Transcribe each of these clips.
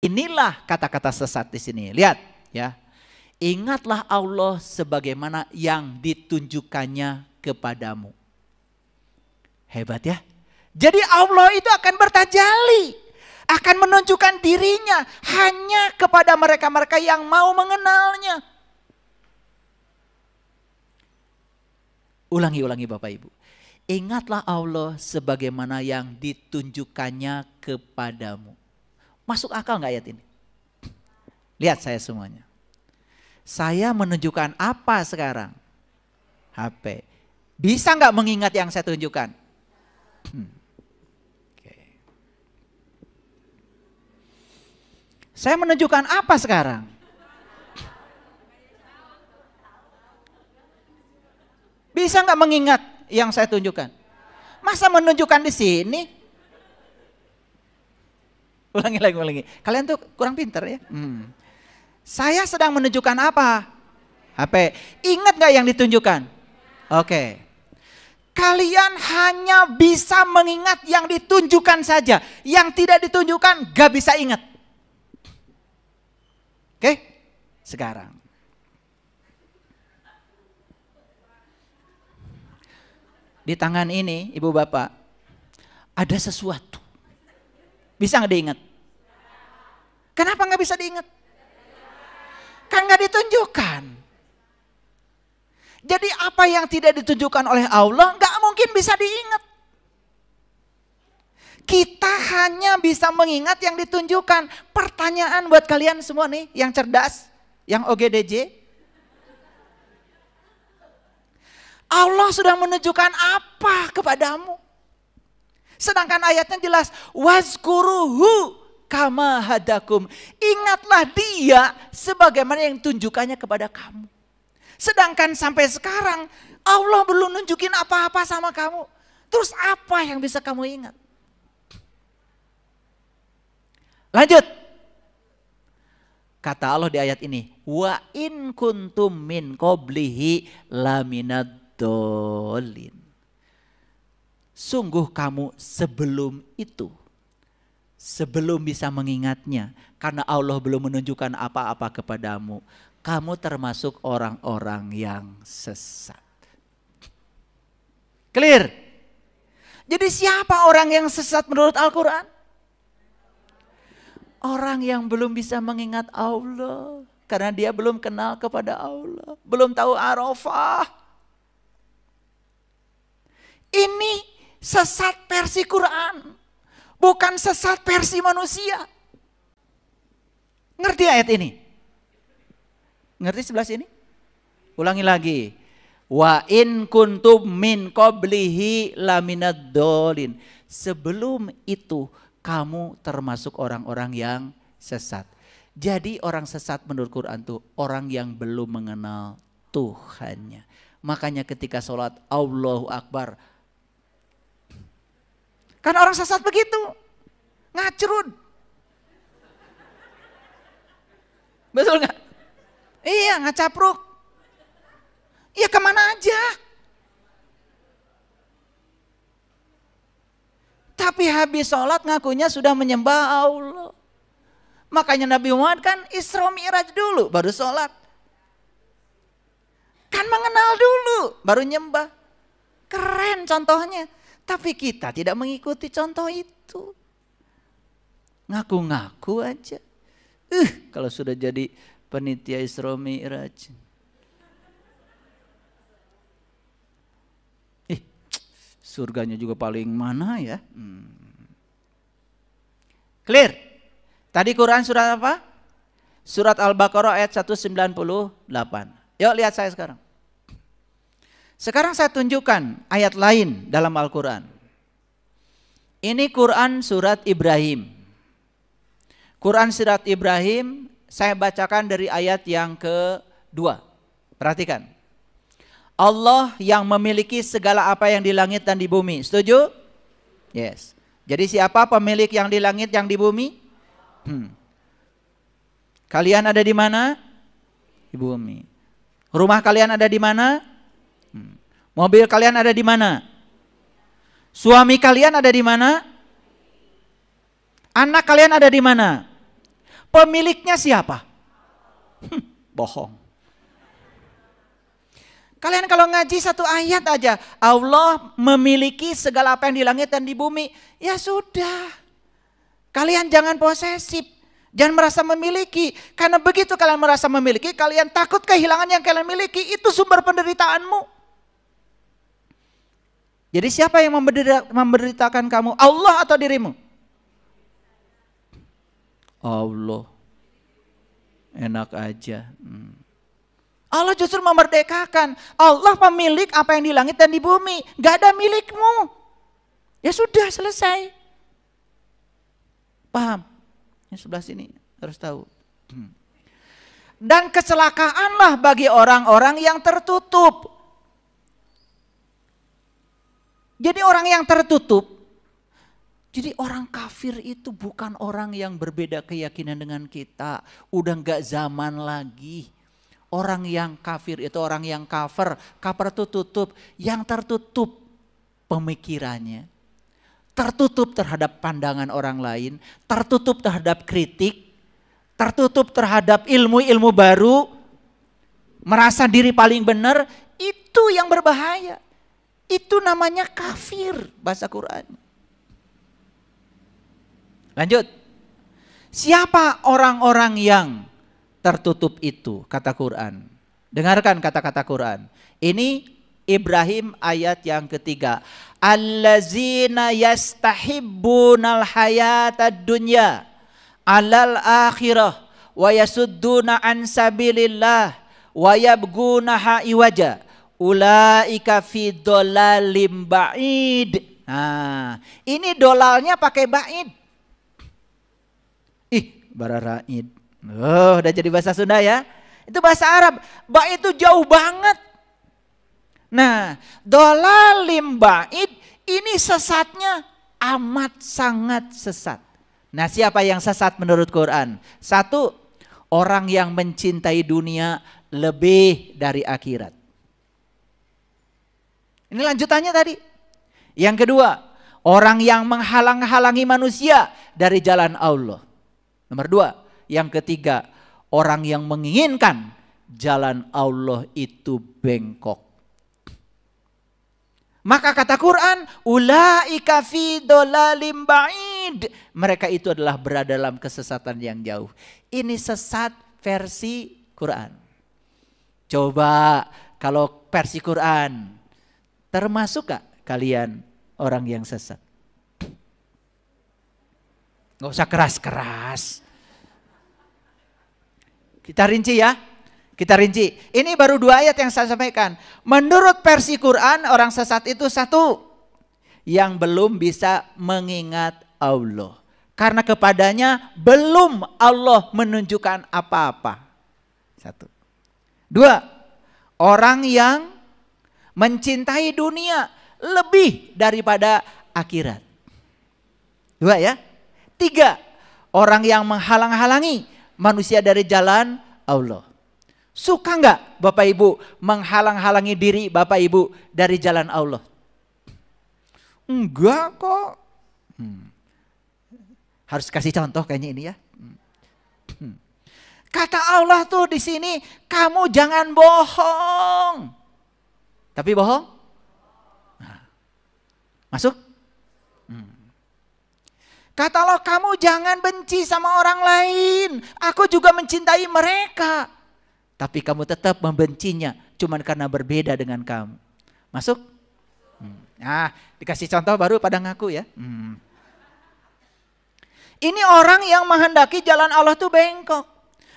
Inilah kata-kata sesat di sini. Lihat ya. Ingatlah Allah sebagaimana yang ditunjukkannya kepadamu. Hebat ya. Jadi Allah itu akan bertajalli, akan menunjukkan dirinya hanya kepada mereka-mereka yang mau mengenalnya. Ulangi Bapak Ibu. Ingatlah Allah sebagaimana yang ditunjukkannya kepadamu. Masuk akal nggak ayat ini? Lihat saya semuanya. Saya menunjukkan apa sekarang? HP. Bisa nggak mengingat yang saya tunjukkan? Okay. Saya menunjukkan apa sekarang? Bisa nggak mengingat yang saya tunjukkan? Masa menunjukkan di sini? Ulangi. Kalian tuh kurang pintar ya. Saya sedang menunjukkan apa? HP. Ingat gak yang ditunjukkan? Oke. Kalian hanya bisa mengingat yang ditunjukkan saja. Yang tidak ditunjukkan gak bisa ingat. Oke? Sekarang. Di tangan ini, Ibu Bapak, ada sesuatu. Bisa gak diingat? Kenapa gak bisa diingat? Kan gak ditunjukkan. Jadi apa yang tidak ditunjukkan oleh Allah gak mungkin bisa diingat. Kita hanya bisa mengingat yang ditunjukkan. Pertanyaan buat kalian semua nih yang cerdas, yang OGDJ. Allah sudah menunjukkan apa kepadamu? Sedangkan ayatnya jelas, wazkuruhu kama hadakum. Ingatlah dia sebagaimana yang tunjukannya kepada kamu. Sedangkan sampai sekarang Allah belum nunjukin apa-apa sama kamu. Terus apa yang bisa kamu ingat? Lanjut. Kata Allah di ayat ini, wa in kuntum min qablihi laminad-dhalin. Sungguh kamu sebelum itu, sebelum bisa mengingatnya, karena Allah belum menunjukkan apa-apa kepadamu, kamu termasuk orang-orang yang sesat. Clear? Jadi siapa orang yang sesat menurut Al-Quran? Orang yang belum bisa mengingat Allah, karena dia belum kenal kepada Allah, belum tahu Arafah. Ini sesat versi Quran, bukan sesat versi manusia. Ngerti ayat ini? Ngerti sebelah sini? Ulangi lagi. Wa in kuntum min qablihi laminad-dhalin. Sebelum itu kamu termasuk orang-orang yang sesat. Jadi orang sesat menurut Quran itu orang yang belum mengenal Tuhannya. Makanya ketika sholat Allahu Akbar, kan orang sesat begitu, ngacrut. Betul gak? Iya, ngacapruk. Iya, kemana aja. Tapi habis sholat ngakunya sudah menyembah Allah. Makanya Nabi Muhammad kan Isra Mi'raj dulu, baru sholat. Kan mengenal dulu, baru nyembah. Keren contohnya. Tapi kita tidak mengikuti contoh itu. Ngaku-ngaku aja. Kalau sudah jadi panitia Isra Mi'raj. Surganya juga paling mana ya? Clear? Tadi Quran surat apa? Surat Al-Baqarah ayat 198. Yuk lihat saya sekarang. Sekarang saya tunjukkan ayat lain dalam Al-Quran. Ini Quran surat Ibrahim. Quran surat Ibrahim saya bacakan dari ayat yang kedua. Perhatikan. Allah yang memiliki segala apa yang di langit dan di bumi. Setuju? Yes. Jadi siapa pemilik yang di langit, yang di bumi? Kalian ada di mana? Di bumi. Rumah kalian ada di mana? Mobil kalian ada di mana? Suami kalian ada di mana? Anak kalian ada di mana? pemiliknya siapa? Bohong. Kalian kalau ngaji satu ayat aja, Allah memiliki segala apa yang di langit dan di bumi. Ya sudah. Kalian jangan posesif. Jangan merasa memiliki. Karena begitu kalian merasa memiliki, kalian takut kehilangan yang kalian miliki. Itu sumber penderitaanmu. Jadi siapa yang memberitakan kamu? Allah atau dirimu? Allah. Enak aja. Allah justru memerdekakan. Allah pemilik apa yang di langit dan di bumi. Gak ada milikmu. Ya sudah, selesai. Paham? Yang sebelah sini harus tahu. Dan kecelakaanlah bagi orang-orang yang tertutup. Jadi orang yang tertutup. Jadi orang kafir itu bukan orang yang berbeda keyakinan dengan kita. Udah gak zaman lagi. Orang yang kafir itu orang yang kafir. Kafir itu tutup. Yang tertutup pemikirannya. Tertutup terhadap pandangan orang lain. Tertutup terhadap kritik. Tertutup terhadap ilmu-ilmu baru. Merasa diri paling benar. Itu yang berbahaya. Itu namanya kafir bahasa Quran. Lanjut. Siapa orang-orang yang tertutup itu, kata Quran. Dengarkan kata-kata Quran. Ini Ibrahim ayat yang ketiga. Allazina yastahibbunal hayatad dunya alal akhirah wa yasudduna an sabilillah wa yabgunaha iwaja ulaika fi dhalalim ba'id. Nah, ini dolalnya pakai ba'id. Bararaid. Oh, udah jadi bahasa Sunda ya. Itu bahasa Arab. Ba'id itu jauh banget. Nah, dhalalim ba'id ini sesatnya amat sangat sesat. Nah, siapa yang sesat menurut Quran? Satu, orang yang mencintai dunia lebih dari akhirat. Ini lanjutannya tadi. Yang kedua, orang yang menghalang-halangi manusia dari jalan Allah. Nomor dua, yang ketiga, orang yang menginginkan jalan Allah itu bengkok. Maka kata Quran, ulaika fi dhalalim ba'id. Mereka itu adalah berada dalam kesesatan yang jauh. Ini sesat versi Quran. Coba kalau versi Quran, termasuk gak kalian orang yang sesat? Gak usah keras-keras. Kita rinci ya. Kita rinci. Ini baru 2 ayat yang saya sampaikan. Menurut versi Quran, orang sesat itu satu, yang belum bisa mengingat Allah. Karena kepadanya belum Allah menunjukkan apa-apa. Satu. 2, orang yang mencintai dunia lebih daripada akhirat. 2 ya. 3, orang yang menghalang-halangi manusia dari jalan Allah. Suka nggak Bapak Ibu menghalang-halangi diri Bapak Ibu dari jalan Allah? Enggak kok. Harus kasih contoh kayaknya ini ya. Kata Allah tuh di sini, kamu jangan bohong. Tapi bohong? Nah, masuk? Kata Allah, kamu jangan benci sama orang lain. Aku juga mencintai mereka. Tapi kamu tetap membencinya. Cuman karena berbeda dengan kamu. Masuk? Nah, dikasih contoh baru pada ngaku ya. Ini orang yang menghendaki jalan Allah itu bengkok.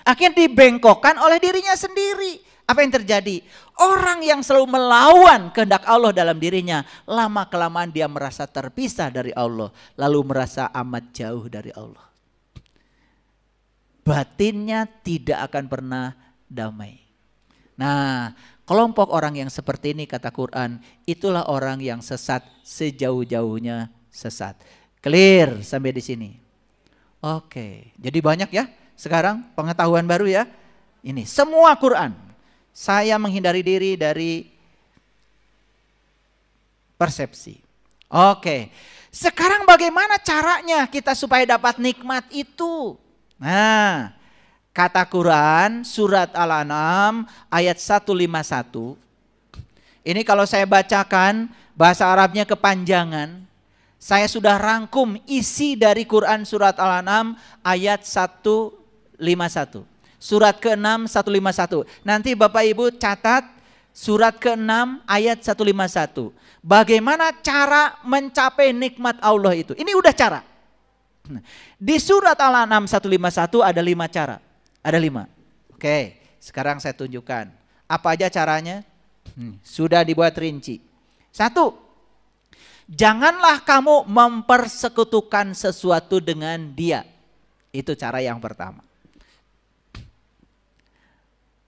Akhirnya dibengkokkan oleh dirinya sendiri. Apa yang terjadi? Orang yang selalu melawan kehendak Allah dalam dirinya, lama-kelamaan dia merasa terpisah dari Allah, lalu merasa amat jauh dari Allah. Batinnya tidak akan pernah damai. Nah, kelompok orang yang seperti ini kata Quran, itulah orang yang sesat sejauh-jauhnya sesat. Clear sampai di sini. Oke, jadi banyak ya sekarang pengetahuan baru ya. Ini semua Quran. Saya menghindari diri dari persepsi. Oke, sekarang bagaimana caranya kita supaya dapat nikmat itu? Nah, kata Quran surat Al-An'am ayat 151. Ini kalau saya bacakan bahasa Arabnya kepanjangan. Saya sudah rangkum isi dari Quran surat Al-An'am ayat 151. Surat ke-6 151. Nanti Bapak Ibu catat surat ke-6 ayat 151. Bagaimana cara mencapai nikmat Allah itu? Ini udah cara. Di surat Al-An'am 151 ada 5 cara. Ada 5. Oke, sekarang saya tunjukkan. Apa aja caranya? Sudah dibuat rinci. 1. Janganlah kamu mempersekutukan sesuatu dengan dia. Itu cara yang pertama.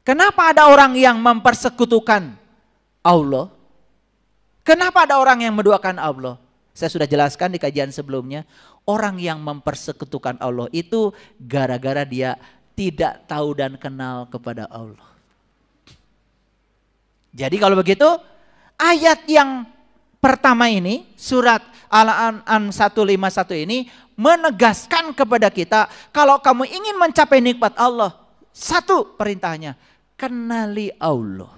Kenapa ada orang yang mempersekutukan Allah? Kenapa ada orang yang menduakan Allah? Saya sudah jelaskan di kajian sebelumnya. Orang yang mempersekutukan Allah itu gara-gara dia tidak tahu dan kenal kepada Allah. Jadi kalau begitu, ayat yang pertama ini, surat Al-An'am 151 ini menegaskan kepada kita, kalau kamu ingin mencapai nikmat Allah, 1 perintahnya, kenali Allah.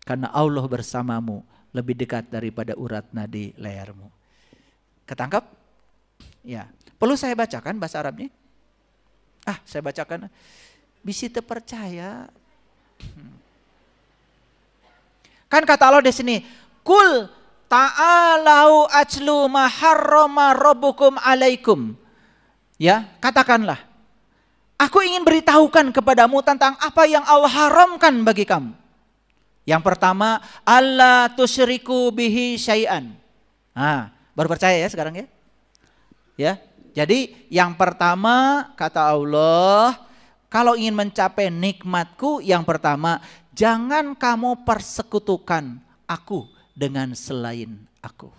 Karena Allah bersamamu lebih dekat daripada urat nadi lehermu. Ketangkap? Ya, perlu saya bacakan bahasa Arabnya? Saya bacakan. Bisa terpercaya. Kan kata Allah di sini, Kul ta'alau ajlu ma harrama rabbukum alaikum. Ya, katakanlah, aku ingin beritahukan kepadamu tentang apa yang Allah haramkan bagi kamu. Yang pertama, alla tusyriku bihi syai'an. Baru percaya ya sekarang ya? Ya, jadi yang pertama kata Allah, kalau ingin mencapai nikmatku, yang pertama, jangan kamu persekutukan aku dengan selain aku.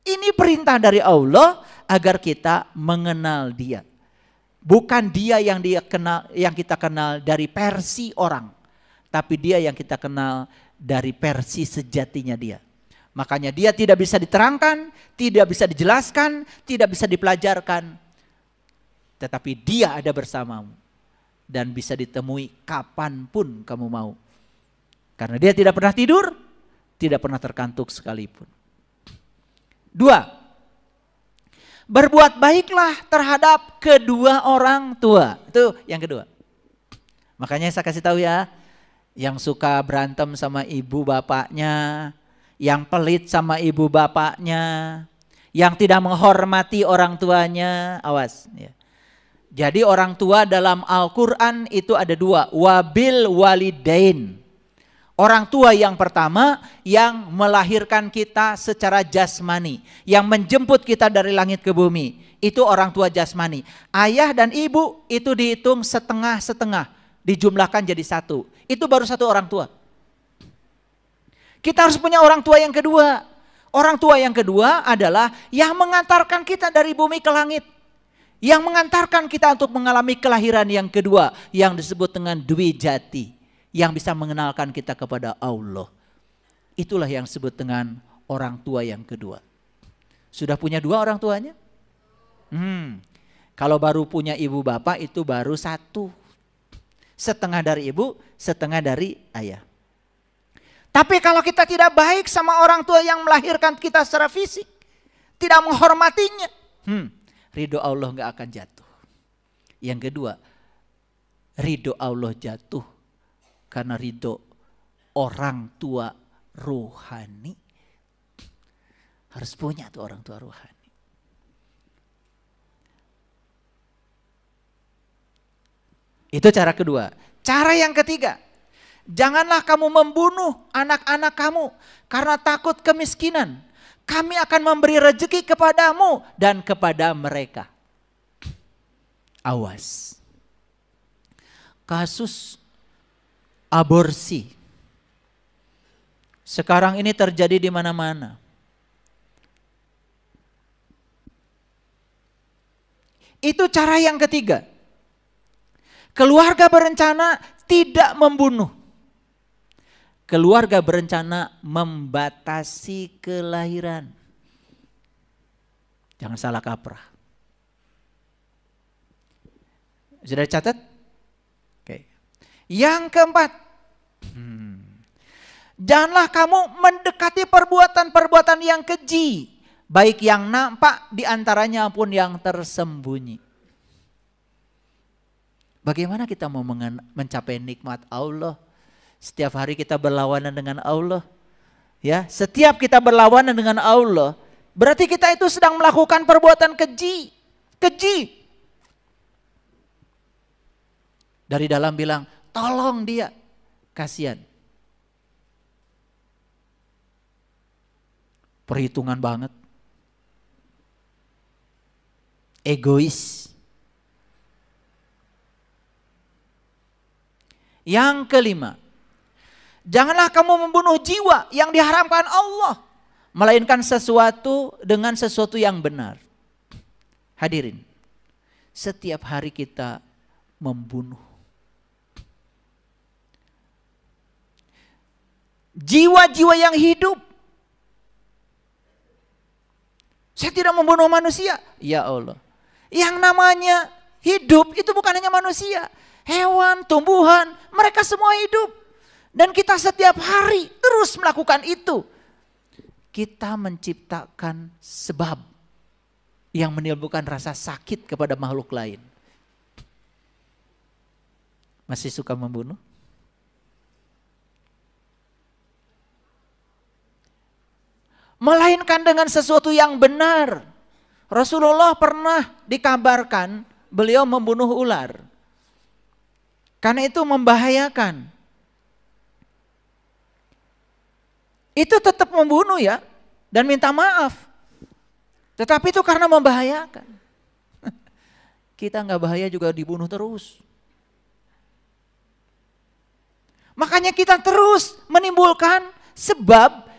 Ini perintah dari Allah agar kita mengenal Dia. Bukan Dia yang kita kenal dari versi orang, tapi Dia yang kita kenal dari versi sejatinya Dia. Makanya Dia tidak bisa diterangkan, tidak bisa dijelaskan, tidak bisa dipelajarkan. Tetapi Dia ada bersamamu dan bisa ditemui kapanpun kamu mau. Karena Dia tidak pernah tidur, tidak pernah terkantuk sekalipun. 2. Berbuat baiklah terhadap kedua orang tua. Itu yang kedua. Makanya saya kasih tahu ya, yang suka berantem sama ibu bapaknya, yang pelit sama ibu bapaknya, yang tidak menghormati orang tuanya, awas ya. Jadi orang tua dalam Al-Quran itu ada 2, wabil walidain. Orang tua yang pertama yang melahirkan kita secara jasmani, yang menjemput kita dari langit ke bumi, itu orang tua jasmani. Ayah dan ibu itu dihitung setengah-setengah, dijumlahkan jadi 1. Itu baru 1 orang tua. Kita harus punya orang tua yang kedua. Orang tua yang kedua adalah yang mengantarkan kita dari bumi ke langit. Yang mengantarkan kita untuk mengalami kelahiran yang kedua, yang disebut dengan Dwi Jati, yang bisa mengenalkan kita kepada Allah. Itulah yang disebut dengan orang tua yang kedua. Sudah punya 2 orang tuanya? Kalau baru punya ibu bapak itu baru 1. Setengah dari ibu, setengah dari ayah. Tapi kalau kita tidak baik sama orang tua yang melahirkan kita secara fisik, tidak menghormatinya, ridho Allah gak akan jatuh. Yang kedua, ridho Allah jatuh karena ridho orang tua rohani. Harus punya tuh orang tua rohani. Itu cara kedua. Cara yang ketiga, janganlah kamu membunuh anak-anak kamu karena takut kemiskinan. Kami akan memberi rezeki kepadamu dan kepada mereka. Awas. Kasus aborsi sekarang ini terjadi di mana-mana. Itu cara yang ketiga. Keluarga berencana tidak membunuh. Keluarga berencana membatasi kelahiran. Jangan salah kaprah. Sudah dicatat? Oke. Yang keempat, janganlah kamu mendekati perbuatan-perbuatan yang keji, baik yang nampak diantaranya pun yang tersembunyi. Bagaimana kita mau mencapai nikmat Allah? Setiap hari kita berlawanan dengan Allah. Ya, setiap kita berlawanan dengan Allah, berarti kita itu sedang melakukan perbuatan keji. Keji. Dari dalam bilang, tolong dia, kasihan. Perhitungan banget. Egois. Yang kelima, janganlah kamu membunuh jiwa yang diharamkan Allah, melainkan sesuatu dengan sesuatu yang benar. Hadirin, setiap hari kita membunuh. Jiwa-jiwa yang hidup. Saya tidak membunuh manusia. Ya Allah. Yang namanya hidup itu bukan hanya manusia. Hewan, tumbuhan, mereka semua hidup. Dan kita setiap hari terus melakukan itu. Kita menciptakan sebab yang menimbulkan rasa sakit kepada makhluk lain. Masih suka membunuh? Melainkan dengan sesuatu yang benar. Rasulullah pernah dikabarkan beliau membunuh ular. Karena itu membahayakan. Itu tetap membunuh ya. Dan minta maaf. Tetapi itu karena membahayakan. Kita nggak bahaya juga dibunuh terus. Makanya kita terus menimbulkan sebab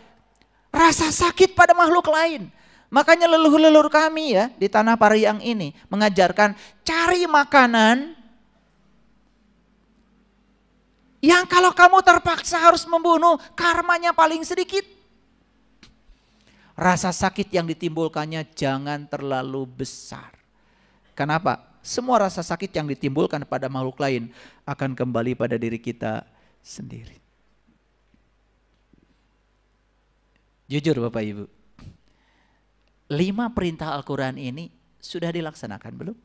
rasa sakit pada makhluk lain. Makanya leluhur-leluhur kami ya di tanah Parihang ini mengajarkan cari makanan yang kalau kamu terpaksa harus membunuh karmanya paling sedikit. Rasa sakit yang ditimbulkannya jangan terlalu besar. Kenapa? Semua rasa sakit yang ditimbulkan pada makhluk lain akan kembali pada diri kita sendiri. Jujur Bapak Ibu, 5 perintah Al-Quran ini sudah dilaksanakan belum?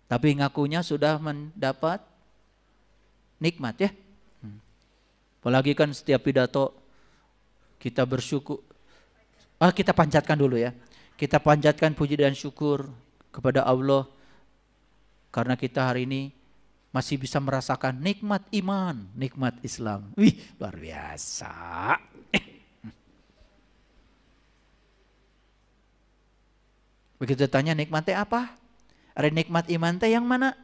Tapi ngakunya sudah mendapat nikmat ya. Apalagi kan setiap pidato kita bersyukur. Kita panjatkan dulu ya. Kita panjatkan puji dan syukur kepada Allah. Karena kita hari ini masih bisa merasakan nikmat iman, nikmat Islam. Wih, luar biasa. Begitu tanya nikmatnya apa? Ada nikmat iman teh yang mana?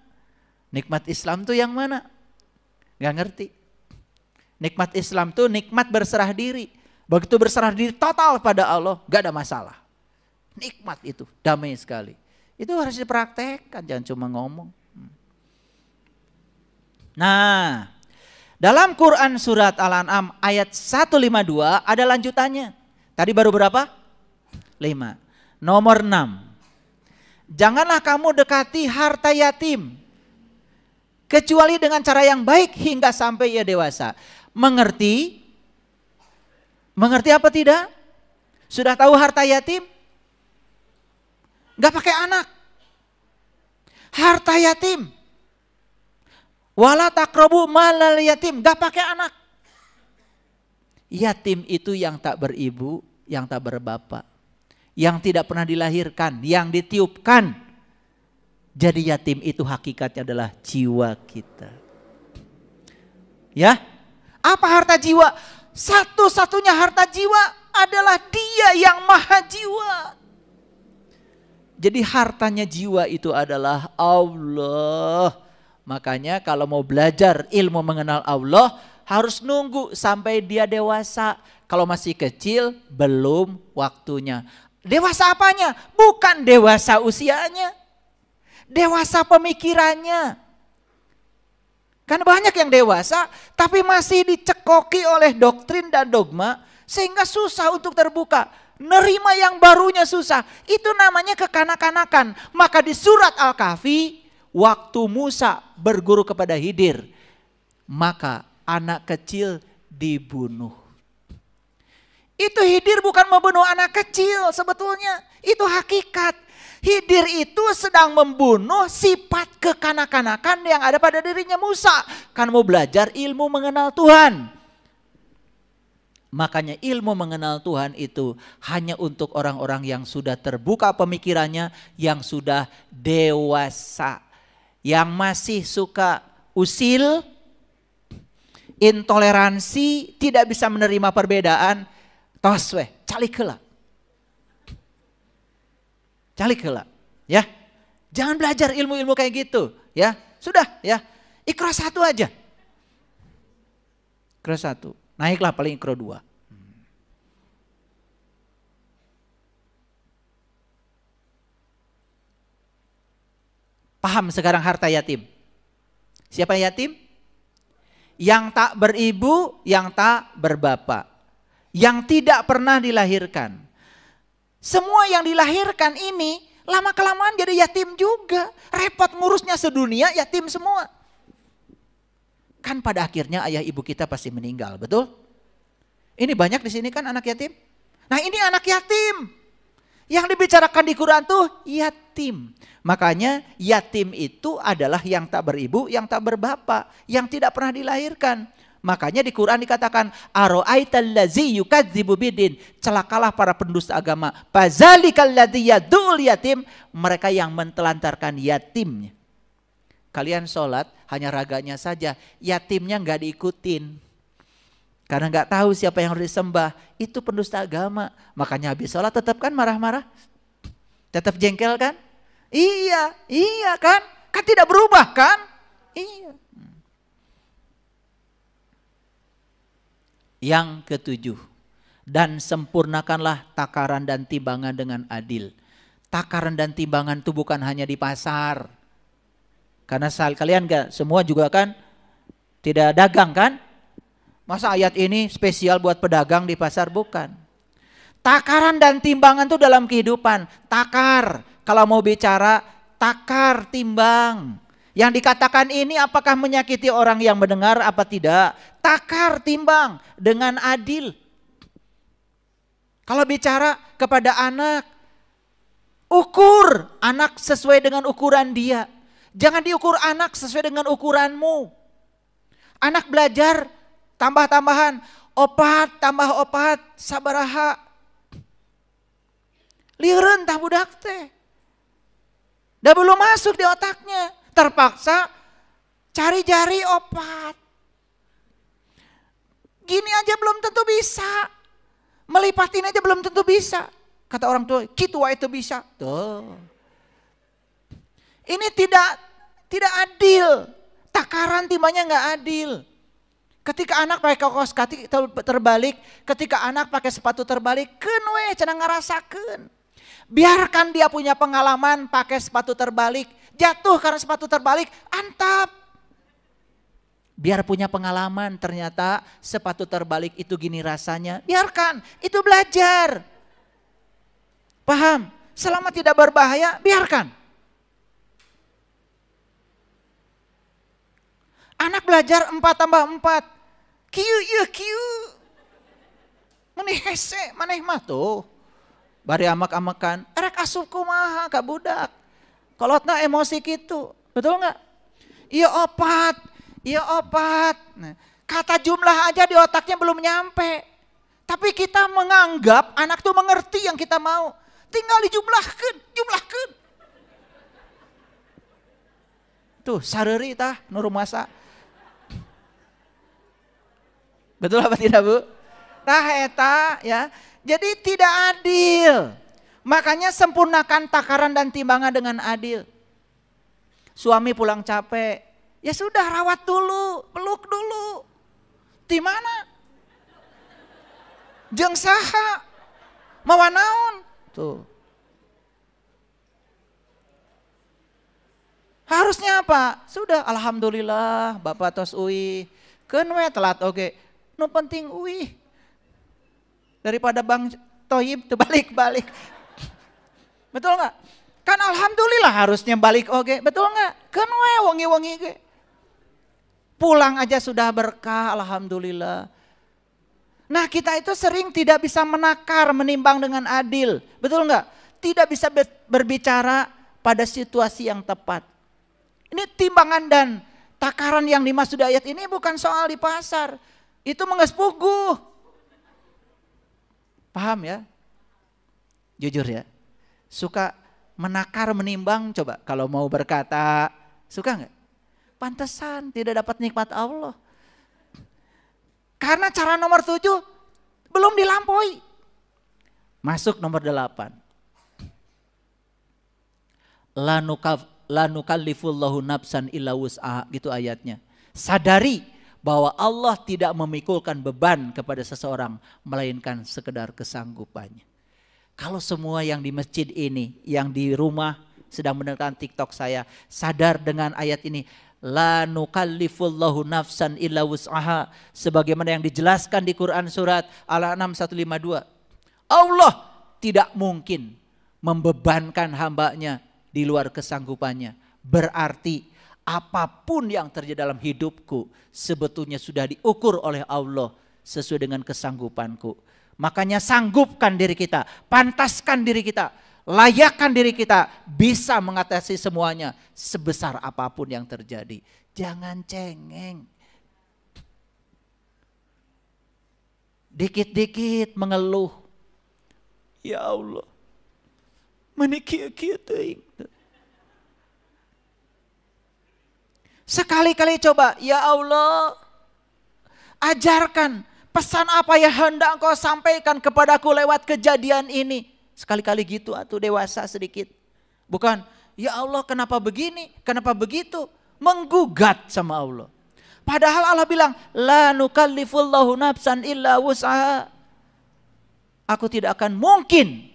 Nikmat Islam tuh yang mana? Gak ngerti. Nikmat Islam tuh nikmat berserah diri. Begitu berserah diri total pada Allah, gak ada masalah. Nikmat itu, damai sekali. Itu harus dipraktekkan, jangan cuma ngomong. Nah, dalam Quran surat Al-An'am ayat 152 ada lanjutannya. Tadi baru berapa? 5. Nomor 6. Janganlah kamu dekati harta yatim kecuali dengan cara yang baik hingga sampai ia dewasa. Mengerti? Mengerti apa tidak? Sudah tahu harta yatim? Gak pakai anak. Harta yatim. Wala taqrabu malal yatim. Gak pakai anak. Yatim itu yang tak beribu, yang tak berbapak. Yang tidak pernah dilahirkan, yang ditiupkan. Jadi yatim itu hakikatnya adalah jiwa kita. Ya, apa harta jiwa? Satu-satunya harta jiwa adalah Dia yang maha jiwa. Jadi hartanya jiwa itu adalah Allah. Makanya kalau mau belajar ilmu mengenal Allah harus nunggu sampai dia dewasa. Kalau masih kecil belum waktunya. Dewasa apanya? Bukan dewasa usianya. Dewasa pemikirannya. Kan banyak yang dewasa tapi masih dicekoki oleh doktrin dan dogma sehingga susah untuk terbuka. nerima yang barunya susah. Itu namanya kekanak-kanakan. Maka di surat Al-Kahfi, waktu Musa berguru kepada Khidir, maka anak kecil dibunuh. Itu Khidir bukan membunuh anak kecil sebetulnya. Itu hakikat. Khidir itu sedang membunuh sifat kekanak-kanakan yang ada pada dirinya Musa. Kan mau belajar ilmu mengenal Tuhan. Makanya ilmu mengenal Tuhan itu hanya untuk orang-orang yang sudah terbuka pemikirannya, yang sudah dewasa. Yang masih suka usil, intoleransi, tidak bisa menerima perbedaan, tos weh, calik heula. Calik heula, ya. Jangan belajar ilmu-ilmu kayak gitu, ya. Sudah, ya. Iqra 1 aja. Iqra 1. Naiklah paling Iqra 2. Paham sekarang harta yatim? Siapa yatim? Yang tak beribu, yang tak berbapak. Yang tidak pernah dilahirkan. Semua yang dilahirkan ini lama-kelamaan jadi yatim juga. Repot ngurusnya sedunia, yatim semua. Kan pada akhirnya ayah ibu kita pasti meninggal, betul? Ini banyak di sini kan anak yatim. Nah ini anak yatim. Yang dibicarakan di Quran tuh yatim. Makanya yatim itu adalah yang tak beribu, yang tak berbapak, yang tidak pernah dilahirkan. Makanya di Quran dikatakan aro'aital ladzi yukadzibu bidin, celakalah para pendusta agama. Fazalikal ladzi yadul yatim, mereka yang mentelantarkan yatimnya. Kalian sholat hanya raganya saja, yatimnya nggak diikutin. Karena nggak tahu siapa yang harus disembah, itu pendusta agama. Makanya habis sholat tetap kan marah-marah, tetap jengkel kan? Iya kan? Kan tidak berubah kan? Iya. Yang ketujuh, dan sempurnakanlah takaran dan timbangan dengan adil. Takaran dan timbangan itu bukan hanya di pasar. Karena kalian gak semua juga kan tidak dagang kan? Masa ayat ini spesial buat pedagang di pasar? Bukan. Takaran dan timbangan itu dalam kehidupan. Takar, kalau mau bicara takar, timbang. Yang dikatakan ini apakah menyakiti orang yang mendengar apa tidak? Takar, timbang dengan adil. Kalau bicara kepada anak, ukur anak sesuai dengan ukuran dia. Jangan diukur anak sesuai dengan ukuranmu. Anak belajar tambah-tambahan, opat tambah opat sabaraha. Lieureun tah budak teh. Dah belum masuk di otaknya. Terpaksa cari jari opat. Gini aja belum tentu bisa. Melipatin aja belum tentu bisa. Kata orang tua, kitu wae teu bisa. Tuh. Ini tidak adil. Takaran timbangnya nggak adil. Ketika anak pakai kaos kaki terbalik, ketika anak pakai sepatu terbalik, keun we cenah ngarasakeun. Biarkan dia punya pengalaman pakai sepatu terbalik, jatuh karena sepatu terbalik, antap. Biar punya pengalaman ternyata sepatu terbalik itu gini rasanya, biarkan, itu belajar. Paham? Selama tidak berbahaya, biarkan. Anak belajar 4 tambah 4. Kieu ieu kieu. Maneh hese, maneh mah tuh. Bari amak-amakan, erek asup kumaha ka budak. Kolotna emosi gitu. Betul enggak? Iya opat. Iya opat. Nah, kata jumlah aja di otaknya belum nyampe. Tapi kita menganggap anak tuh mengerti yang kita mau. Tinggal dijumlahkeun, jumlahkeun. Tuh sareuri tah nu rumasa. Betul apa tidak Bu? Nah eta ya. Jadi tidak adil. Makanya sempurnakan takaran dan timbangan dengan adil. Suami pulang capek. Ya sudah rawat dulu, peluk dulu. Di mana? Jeung saha? Mawa naon? Tuh. Harusnya apa? Sudah alhamdulillah Bapak tos uih. Keun we telat oge. Nu penting uih. Daripada bang toyib terbalik-balik. Betul nggak? Kan alhamdulillah harusnya balik oke, betul nggak? Kan wangi-wangi ge. Pulang aja sudah berkah, alhamdulillah. Nah kita itu sering tidak bisa menakar, menimbang dengan adil. Betul nggak? Tidak bisa berbicara pada situasi yang tepat. Ini timbangan dan takaran yang dimaksud ayat ini bukan soal di pasar. Itu mengespuguh. Paham ya? Jujur ya. Suka menakar, menimbang, coba kalau mau berkata, suka nggak? Pantesan tidak dapat nikmat Allah. Karena cara nomor 7 belum dilampaui. Masuk nomor 8. La nukallifullahu nafsan illa wus'aha, gitu ayatnya. Sadari bahwa Allah tidak memikulkan beban kepada seseorang melainkan sekedar kesanggupannya. Kalau semua yang di masjid ini, yang di rumah sedang mendengarkan TikTok saya, sadar dengan ayat ini, la nukallifullahu nafsan illa wus'aha, sebagaimana yang dijelaskan di Quran surat Al-An'am 152. Allah tidak mungkin membebankan hambanya di luar kesanggupannya. Berarti apapun yang terjadi dalam hidupku sebetulnya sudah diukur oleh Allah sesuai dengan kesanggupanku. Makanya sanggupkan diri kita, pantaskan diri kita, layakkan diri kita bisa mengatasi semuanya sebesar apapun yang terjadi. Jangan cengeng. Dikit-dikit mengeluh. Ya Allah, menikir-kir teuing. Sekali-kali coba, ya Allah, ajarkan pesan apa yang hendak Engkau sampaikan kepadaku lewat kejadian ini. Sekali-kali gitu atau dewasa sedikit. Bukan, ya Allah kenapa begini, kenapa begitu. Menggugat sama Allah. Padahal Allah bilang, la nukallifullahu nafsan illa wus'aha. Aku tidak akan mungkin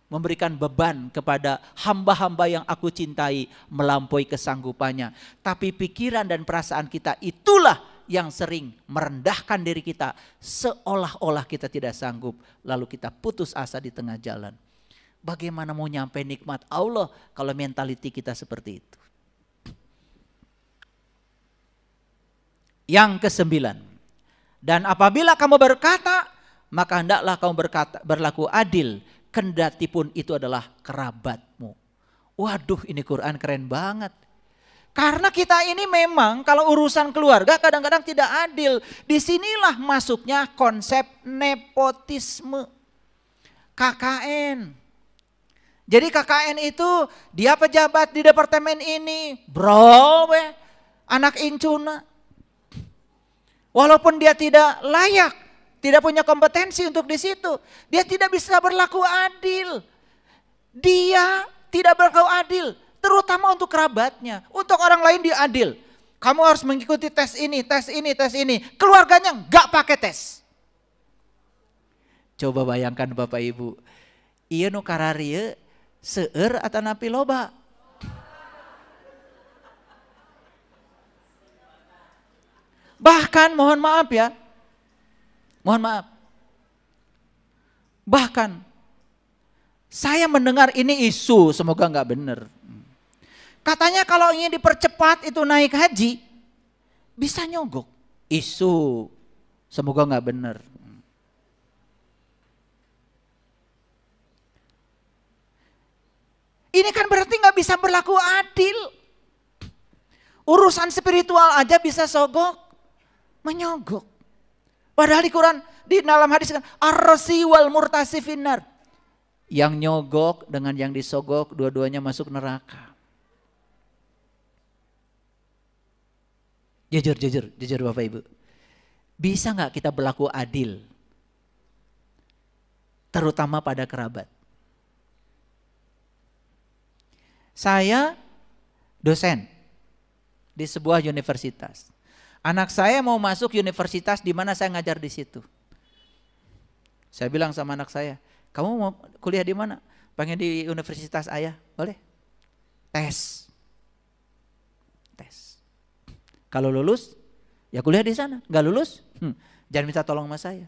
memberikan beban kepada hamba-hamba yang aku cintai melampaui kesanggupannya. Tapi pikiran dan perasaan kita itulah yang sering merendahkan diri kita seolah-olah kita tidak sanggup. Lalu kita putus asa di tengah jalan. Bagaimana mau nyampe nikmat Allah kalau mentaliti kita seperti itu? Yang ke-9. Dan apabila kamu berkata, maka hendaklah kamu berlaku adil, kendati pun itu adalah kerabatmu. Waduh, ini Quran keren banget. Karena kita ini memang kalau urusan keluarga kadang-kadang tidak adil. Disinilah masuknya konsep nepotisme. KKN. Jadi KKN itu dia pejabat di departemen ini. Bro, anak incuna. Walaupun dia tidak layak, tidak punya kompetensi untuk di situ, dia tidak bisa berlaku adil. Dia tidak berlaku adil, terutama untuk kerabatnya. Untuk orang lain dia adil. Kamu harus mengikuti tes ini, tes ini, tes ini. Keluarganya nggak pakai tes. Coba bayangkan Bapak Ibu, ieu nu kararieu seueur atau napi loba. Bahkan mohon maaf ya, mohon maaf. Bahkan saya mendengar ini isu, semoga nggak benar. Katanya kalau ingin dipercepat itu naik haji, bisa nyogok. Isu, semoga nggak benar. Ini kan berarti nggak bisa berlaku adil. Urusan spiritual aja bisa sogok, menyogok. Padahal di Quran, di dalam hadis kan, ar-rasi wal murtasi finnar. Yang nyogok dengan yang disogok, dua-duanya masuk neraka. Jujur Bapak Ibu. Bisa nggak kita berlaku adil? Terutama pada kerabat. Saya dosen di sebuah universitas. Anak saya mau masuk universitas di mana saya ngajar di situ. Saya bilang sama anak saya, kamu mau kuliah di mana? Pengen di universitas ayah, boleh? Tes. Kalau lulus, ya kuliah di sana. Gak lulus, jangan minta tolong sama saya.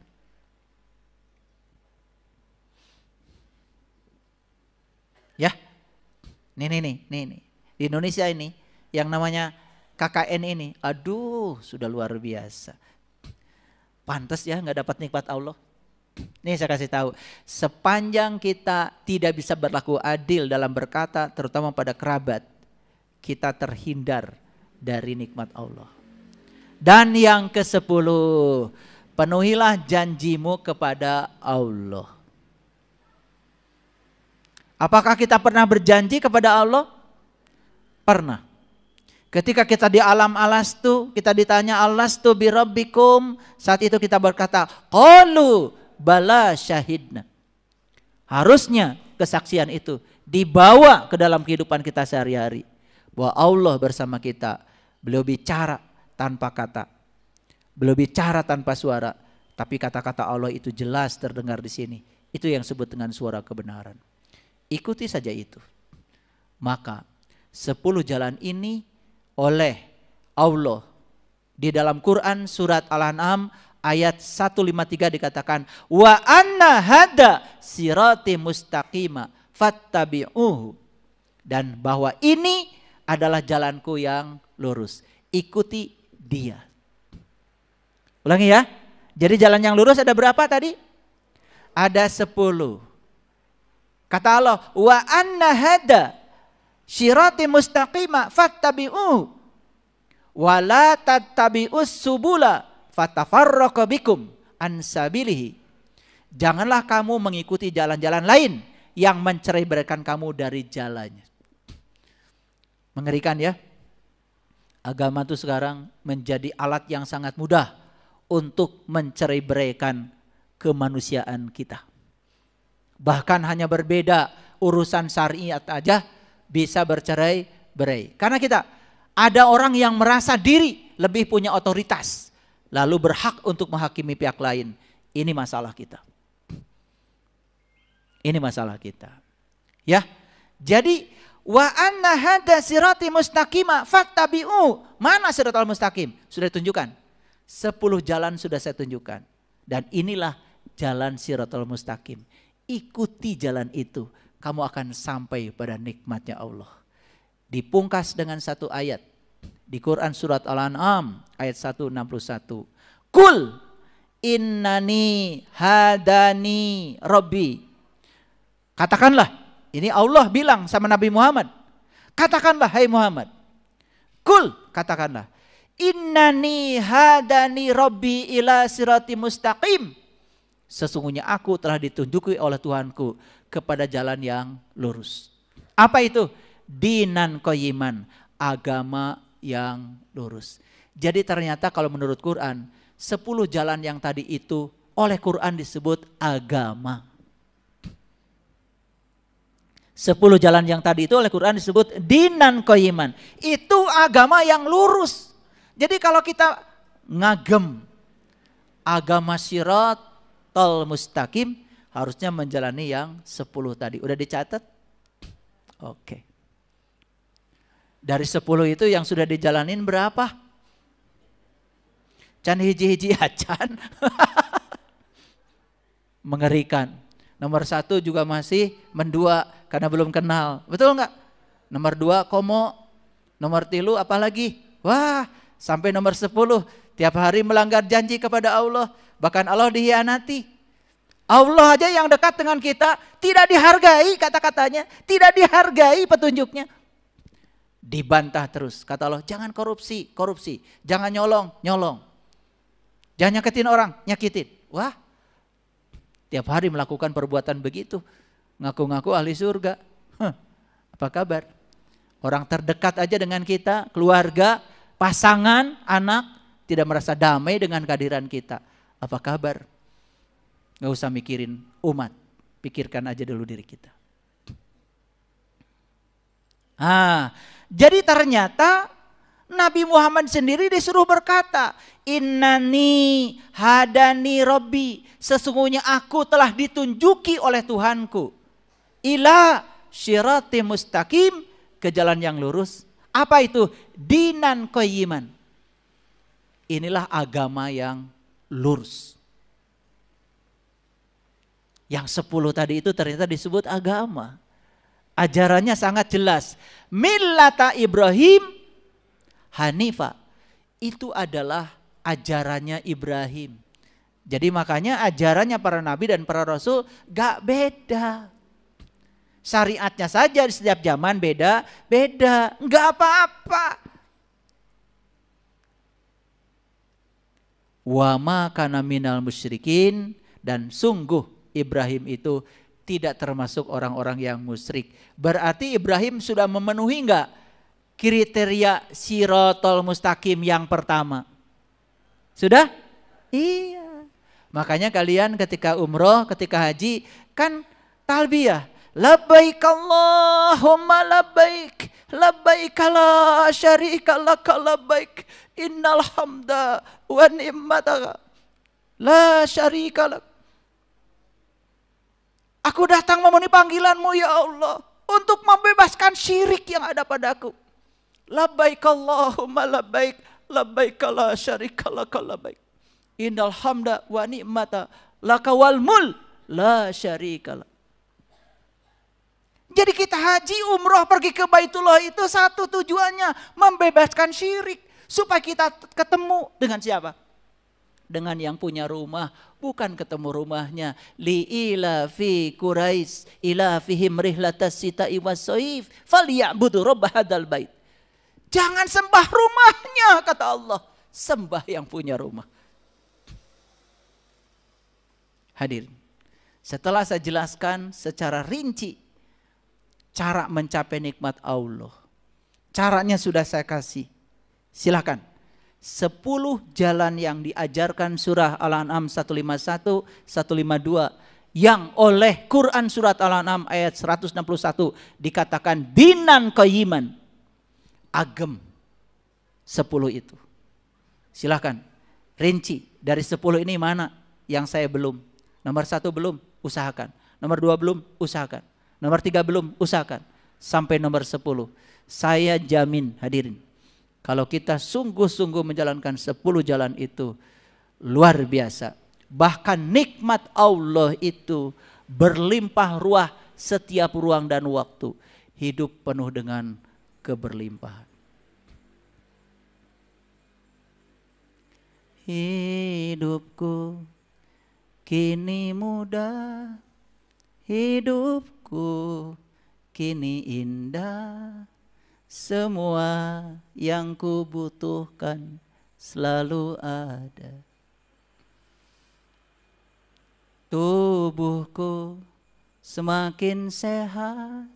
Nih. Di Indonesia ini yang namanya KKN ini, aduh sudah luar biasa. Pantas ya nggak dapat nikmat Allah. Nih saya kasih tahu, sepanjang kita tidak bisa berlaku adil dalam berkata, terutama pada kerabat, kita terhindar dari nikmat Allah. Dan yang ke-10, penuhilah janjimu kepada Allah. Apakah kita pernah berjanji kepada Allah? Pernah. Ketika kita di alam alastu, kita ditanya alastu birabbikum, saat itu kita berkata, qalu bala syahidna. Harusnya kesaksian itu dibawa ke dalam kehidupan kita sehari-hari. Bahwa Allah bersama kita. Beliau bicara tanpa kata. Beliau bicara tanpa suara. Tapi kata-kata Allah itu jelas terdengar di sini. Itu yang disebut dengan suara kebenaran. Ikuti saja itu. Maka 10 jalan ini oleh Allah di dalam Quran surat Al-An'am ayat 153 dikatakan wa anna hada sirati mustaqima fattabi'uhu, dan bahwa ini adalah jalanku yang lurus, ikuti dia. Ulangi ya. Jadi jalan yang lurus ada berapa tadi? Ada 10. Kata Allah, wa anna hada sirati mustaqima fattabi'uhu wa la tattabi'us subula fatafarraqa bikum an sabilihi. Janganlah kamu mengikuti jalan-jalan lain yang mencerai-beraikan kamu dari jalannya. Mengerikan ya. Agama itu sekarang menjadi alat yang sangat mudah untuk mencerai-beraikan kemanusiaan kita. Bahkan hanya berbeda urusan syariat aja bisa bercerai-berai. Karena kita ada orang yang merasa diri lebih punya otoritas, lalu berhak untuk menghakimi pihak lain. Ini masalah kita. Ini masalah kita. Ya. Jadi wa anna hada sirati mustaqima fattabi'u. Mana siratal mustaqim? Sudah ditunjukkan. 10 jalan sudah saya tunjukkan. Dan inilah jalan siratal mustaqim. Ikuti jalan itu, kamu akan sampai pada nikmatnya Allah. Dipungkas dengan satu ayat di Quran surat Al-An'am ayat 161. Kul innani hadani rabbi. Katakanlah, ini Allah bilang sama Nabi Muhammad. Katakanlah hai Muhammad. Kul, katakanlah. Innani hadani rabbi ila sirati mustaqim. Sesungguhnya aku telah ditunjuki oleh Tuhanku kepada jalan yang lurus. Apa itu? Dinan qayyiman, agama yang lurus. Jadi ternyata kalau menurut Quran, 10 jalan yang tadi itu oleh Quran disebut agama. 10 jalan yang tadi itu oleh Quran disebut dinan qayyiman. Itu agama yang lurus. Jadi kalau kita ngagem agama sirat tol mustaqim, harusnya menjalani yang 10 tadi. Udah dicatat? Oke. Dari 10 itu yang sudah dijalanin berapa? Can hiji-hiji acan. Mengerikan. Nomor 1 juga masih mendua karena belum kenal. Betul enggak? Nomor 2 komo. Nomor 3 apalagi? Wah, sampai nomor 10 tiap hari melanggar janji kepada Allah. Bahkan Allah dihianati. Allah aja yang dekat dengan kita tidak dihargai kata-katanya, tidak dihargai petunjuknya. Dibantah terus. Kata Allah, jangan korupsi. Jangan nyolong. Jangan nyakitin orang, nyakitin. Wah, tiap hari melakukan perbuatan begitu. Ngaku-ngaku ahli surga. Apa kabar? Orang terdekat aja dengan kita, keluarga, pasangan, anak, tidak merasa damai dengan kehadiran kita. Apa kabar? Gak usah mikirin umat, pikirkan aja dulu diri kita. Jadi ternyata Nabi Muhammad sendiri disuruh berkata, innani hadani rabbi, sesungguhnya aku telah ditunjuki oleh Tuhanku ila syirati mustaqim, ke jalan yang lurus. Apa itu? Dinan qayyiman. Inilah agama yang lurus. Yang 10 tadi itu ternyata disebut agama. Ajarannya sangat jelas. Millata Ibrahim Hanifa. Itu adalah ajarannya Ibrahim. Jadi makanya ajarannya para nabi dan para rasul gak beda. Syariatnya saja di setiap zaman beda-beda. Gak apa-apa. Wa ma kana minal musyrikin, dan sungguh Ibrahim itu tidak termasuk orang-orang yang musyrik. Berarti Ibrahim sudah memenuhi enggak kriteria Shiratal Mustaqim yang pertama? Sudah? Iya. Makanya kalian ketika umroh, ketika haji kan talbiyah. Labbaik Allahumma labbaik, labbaik la syarika laka labbaik, innal hamda wa ni'mata la syarika lak. Aku datang memenuhi panggilanmu ya Allah untuk membebaskan syirik yang ada padaku. Labbaik Allahumma labbaik, labbaik la syarika laka labbaik, innal hamda wa ni'mata laka wal mul la syarika lak. Jadi kita haji, umroh, pergi ke Baitullah itu satu tujuannya, membebaskan syirik. Supaya kita ketemu dengan siapa? Dengan yang punya rumah, bukan ketemu rumahnya. Li ilafi Quraisy ilafihim rihlatas sita'i was-shaif falyabudu rabb hadzal bait. Jangan sembah rumahnya, kata Allah, sembah yang punya rumah. Hadirin, setelah saya jelaskan secara rinci cara mencapai nikmat Allah, caranya sudah saya kasih. Silakan. 10 jalan yang diajarkan surah Al-An'am 151, 152 yang oleh Quran surat Al-An'am ayat 161 dikatakan dinan qayyiman, agem. 10 itu. Silakan. Rinci dari 10 ini mana yang saya belum? Nomor 1 belum, usahakan. Nomor 2 belum, usahakan. Nomor 3 belum, usahakan. Sampai nomor 10. Saya jamin hadirin, kalau kita sungguh-sungguh menjalankan 10 jalan itu, luar biasa. Bahkan nikmat Allah itu berlimpah ruah setiap ruang dan waktu. Hidup penuh dengan keberlimpahan. Hidupku kini mudah, hidupku kini indah, semua yang ku butuhkan selalu ada. Tubuhku semakin sehat,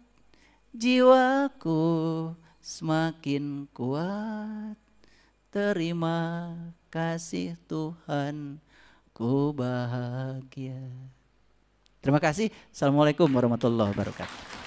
jiwaku semakin kuat. Terima kasih Tuhan, ku bahagia. Terima kasih. Assalamualaikum warahmatullahi wabarakatuh.